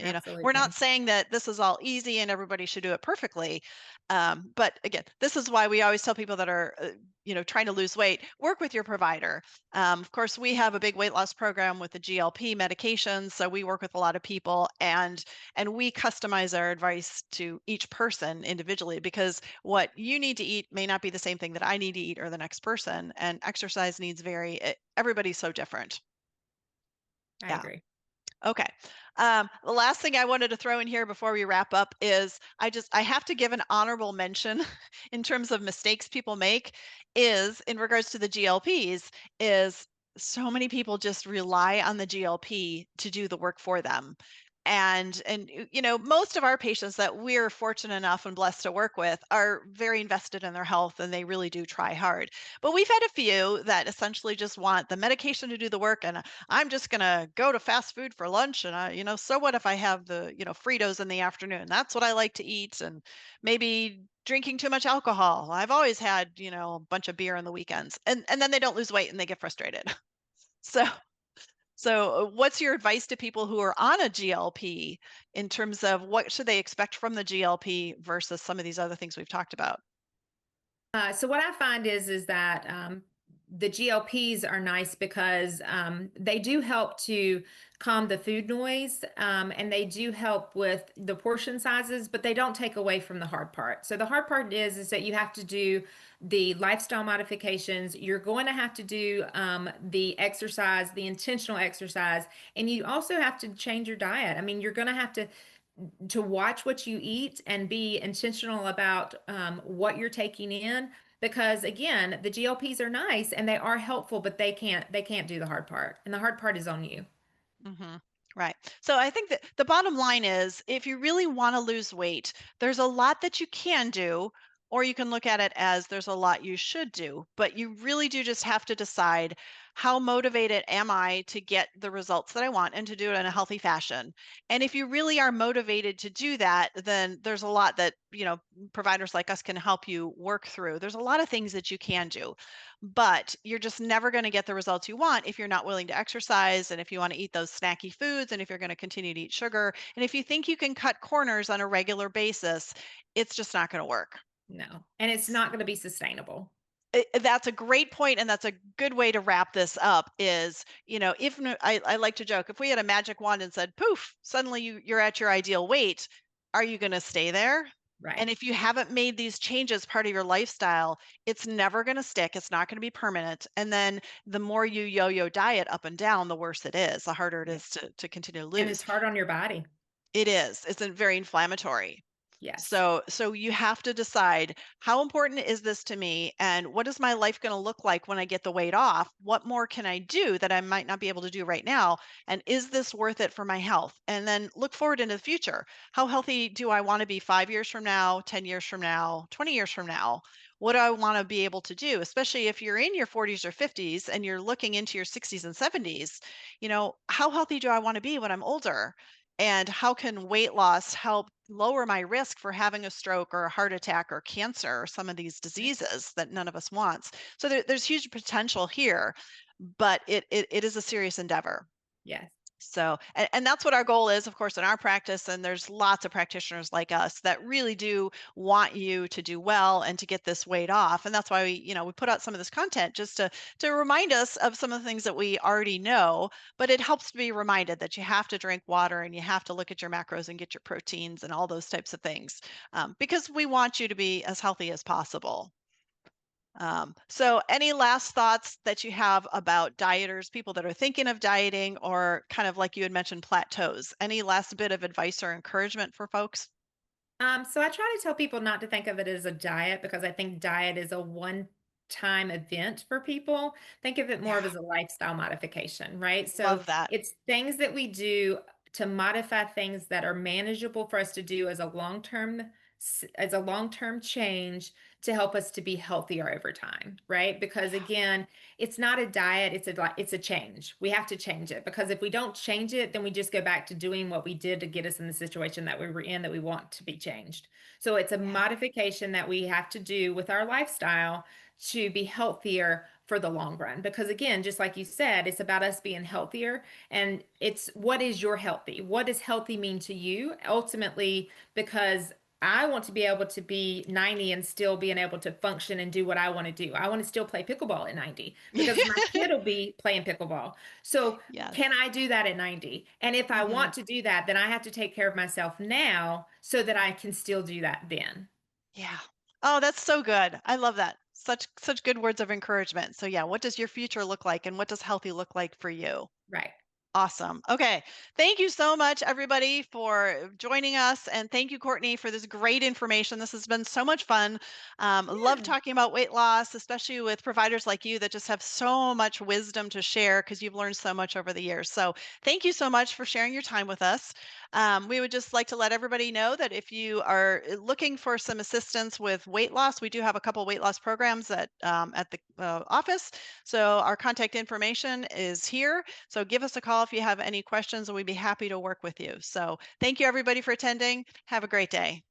we're not Absolutely. saying that this is all easy and everybody should do it perfectly. But again, this is why we always tell people that are trying to lose weight, work with your provider. Of course, we have a big weight loss program with the GLP medications, so we work with a lot of people, and we customize our advice to each person individually, because what you need to eat may not be the same thing that I need to eat or the next person, and exercise needs vary. Everybody's so different. I Yeah. agree. Okay. The last thing I wanted to throw in here before we wrap up is I have to give an honorable mention in terms of mistakes people make, is in regards to the GLPs, is so many people just rely on the GLP to do the work for them. And most of our patients that we're fortunate enough and blessed to work with are very invested in their health, and they really do try hard. But we've had a few that essentially just want the medication to do the work, and I'm just gonna go to fast food for lunch, and so what if I have the, Fritos in the afternoon? That's what I like to eat, and maybe drinking too much alcohol. I've always had, a bunch of beer on the weekends, and then they don't lose weight and they get frustrated. So, what's your advice to people who are on a GLP in terms of what should they expect from the GLP versus some of these other things we've talked about? So what I find is that the GLPs are nice because they do help to calm the food noise, and they do help with the portion sizes, but they don't take away from the hard part. So the hard part is that you have to do the lifestyle modifications. You're going to have to do the exercise, the intentional exercise, and you also have to change your diet. I mean, you're going to have to watch what you eat and be intentional about what you're taking in, because again, the GLPs are nice and they are helpful, but they can't do the hard part, and the hard part is on you. Mhm. Right. So I think that the bottom line is, if you really want to lose weight, there's a lot that you can do, or you can look at it as there's a lot you should do. But you really do just have to decide, how motivated am I to get the results that I want and to do it in a healthy fashion? And if you really are motivated to do that, then there's a lot that, providers like us can help you work through. There's a lot of things that you can do, but you're just never going to get the results you want if you're not willing to exercise, and if you want to eat those snacky foods, and if you're going to continue to eat sugar, and if you think you can cut corners on a regular basis, it's just not going to work. No, and it's not gonna be sustainable. That's a great point, and that's a good way to wrap this up is, if I like to joke, if we had a magic wand and said, poof, suddenly you're at your ideal weight, are you going to stay there? And Right. if you haven't made these changes part of your lifestyle, it's never going to stick. It's not going to be permanent. And then the more you yo-yo diet up and down, the worse it is, the harder it Yeah, is to continue to and it's lose. hard on your body. It is. It's very inflammatory. Yes. So you have to decide, how important is this to me, and what is my life going to look like when I get the weight off? What more can I do that I might not be able to do right now? And is this worth it for my health? And then look forward into the future. How healthy do I want to be 5 years from now, 10 years from now, 20 years from now? What do I want to be able to do, especially if you're in your 40s or 50s and you're looking into your 60s and 70s? How healthy do I want to be when I'm older? And how can weight loss help lower my risk for having a stroke or a heart attack or cancer or some of these Yep. diseases that none of us wants? So there's huge potential here, but it is a serious endeavor. Yes. So, and that's what our goal is, of course, in our practice. And there's lots of practitioners like us that really do want you to do well and to get this weight off. And that's why we put out some of this content just to remind us of some of the things that we already know. But it helps to be reminded that you have to drink water and you have to look at your macros and get your proteins and all those types of things, because we want you to be as healthy as possible. So any last thoughts that you have about dieters, people that are thinking of dieting, or kind of like you had mentioned, plateaus? Any last bit of advice or encouragement for folks? So I try to tell people not to think of it as a diet because I think diet is a one-time event for people. Think of it more of Yeah, as a lifestyle modification, right? So love that. it's things that we do to modify things that are manageable for us to do as a long-term change to help us to be healthier over time, right? Because Yeah, again, it's not a diet, it's a change. We have to change it because if we don't change it, then we just go back to doing what we did to get us in the situation that we were in that we want to be changed. So it's a yeah, modification that we have to do with our lifestyle to be healthier for the long run. Because again, just like you said, it's about us being healthier. And it's what is your healthy? What does healthy mean to you? Ultimately, because I want to be able to be 90 and still being able to function and do what I want to do. I want to still play pickleball at 90 because my kid will be playing pickleball. So, yes. can I do that at 90? And if I Hmm. want to do that, then I have to take care of myself now so that I can still do that then. Yeah. Oh, that's so good. I love that. Such good words of encouragement. So yeah, what does your future look like, and what does healthy look like for you? Right. Awesome. Okay. Thank you so much, everybody, for joining us. And thank you, Courtney, for this great information. This has been so much fun. Love Yeah. talking about weight loss, especially with providers like you that just have so much wisdom to share because you've learned so much over the years. So thank you so much for sharing your time with us. We would just like to let everybody know that if you are looking for some assistance with weight loss, we do have a couple weight loss programs at the office. So our contact information is here. So give us a call if you have any questions, and we'd be happy to work with you. So thank you, everybody, for attending. Have a great day.